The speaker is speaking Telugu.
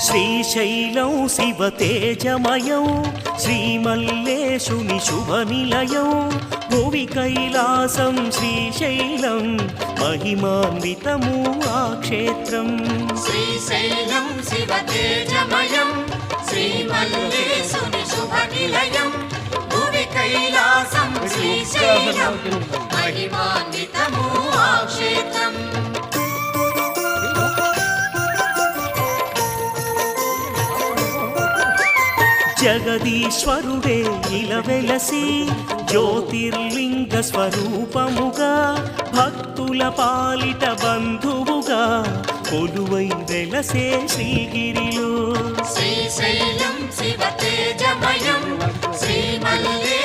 శ్రీశైలం శివతేజమయం శ్రీమల్లేశుని శుభనిలయం భువి కైలాసం శ్రీశైలం మహిమాన్వితము ఆ క్షేత్రం. శ్రీశైలం శివతేజమయం శ్రీమల్లేశుని శుభనిలయం భువి కైలాసం శ్రీశైలం మహిమాన్వితము ఆ క్షేత్రం. జగదీశ్వరుడే ఇలవెలసి జ్యోతిర్లింగ స్వరూపముగా భక్తుల పాలిట బంధువుగా కొలువై వెలసే శ్రీగిరిలో. శ్రీశైలం శివతేజమయం శ్రీమల్లే